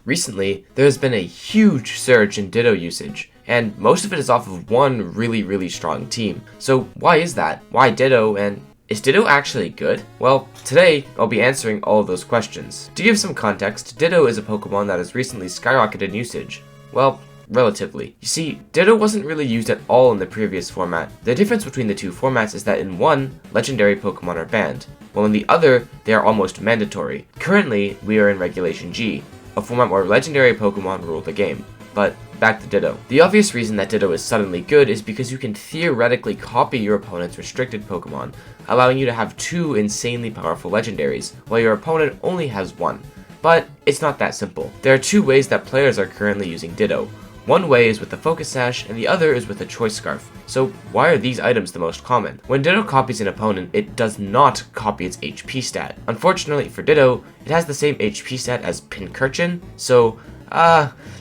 Recently, there has been a huge surge in Ditto usage, and most of it is off of one really strong team. So why is that? Why Ditto, and is Ditto actually good? Well, today I'll be answering all of those questions. To give some context, Ditto is a Pokemon that has recently skyrocketed in usage. Well, relatively. You see, Ditto wasn't really used at all in the previous format. The difference between the two formats is that in one, legendary Pokemon are banned, while in the other, they are almost mandatory. Currently, we are in Regulation G, a format where legendary Pokemon rule the game. But back to Ditto. The obvious reason that Ditto is suddenly good is because you can theoretically copy your opponent's restricted Pokemon, allowing you to have two insanely powerful legendaries, while your opponent only has one. But it's not that simple. There are two ways that players are currently using Ditto. One way is with the Focus Sash, and the other is with the Choice Scarf. So why are these items the most common? When Ditto copies an opponent, it does not copy its HP stat. Unfortunately for Ditto, it has the same HP stat as Pincurchin, so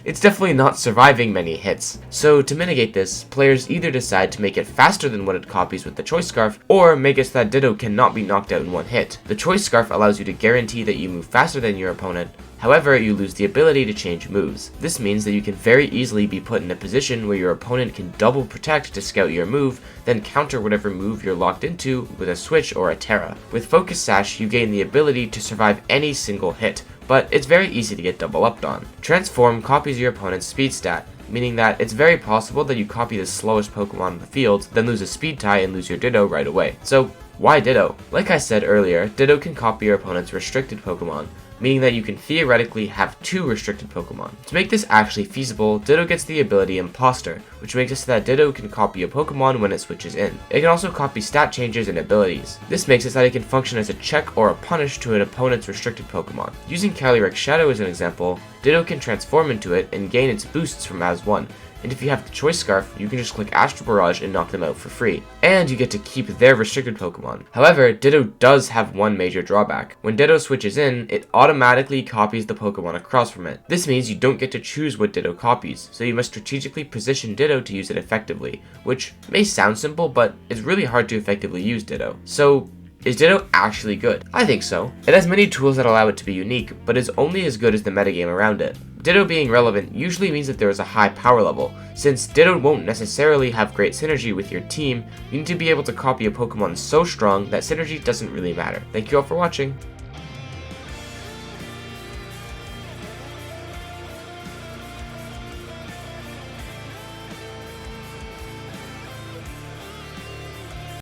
it's definitely not surviving many hits. So to mitigate this, players either decide to make it faster than what it copies with the Choice Scarf, or make it so that Ditto cannot be knocked out in one hit. The Choice Scarf allows you to guarantee that you move faster than your opponent. However, you lose the ability to change moves. This means that you can very easily be put in a position where your opponent can double protect to scout your move, then counter whatever move you're locked into with a switch or a Terra. With Focus Sash, you gain the ability to survive any single hit, but it's very easy to get double upped on. Transform copies your opponent's speed stat, meaning that it's very possible that you copy the slowest Pokemon on the field, then lose a speed tie and lose your Ditto right away. So why Ditto? Like I said earlier, Ditto can copy your opponent's restricted Pokemon, meaning that you can theoretically have two restricted Pokemon. To make this actually feasible, Ditto gets the ability Imposter, which makes it so that Ditto can copy a Pokemon when it switches in. It can also copy stat changes and abilities. This makes it so that it can function as a check or a punish to an opponent's restricted Pokemon. Using Calyrex Shadow as an example, Ditto can transform into it and gain its boosts from as one. And if you have the Choice Scarf, you can just click Astral Barrage and knock them out for free. And you get to keep their restricted Pokemon. However, Ditto does have one major drawback. When Ditto switches in, it automatically copies the Pokemon across from it. This means you don't get to choose what Ditto copies, so you must strategically position Ditto to use it effectively, which may sound simple, but it's really hard to effectively use Ditto. So, is Ditto actually good? I think so. It has many tools that allow it to be unique, but is only as good as the metagame around it. Ditto being relevant usually means that there is a high power level. Since Ditto won't necessarily have great synergy with your team, you need to be able to copy a Pokemon so strong that synergy doesn't really matter. Thank you all for watching.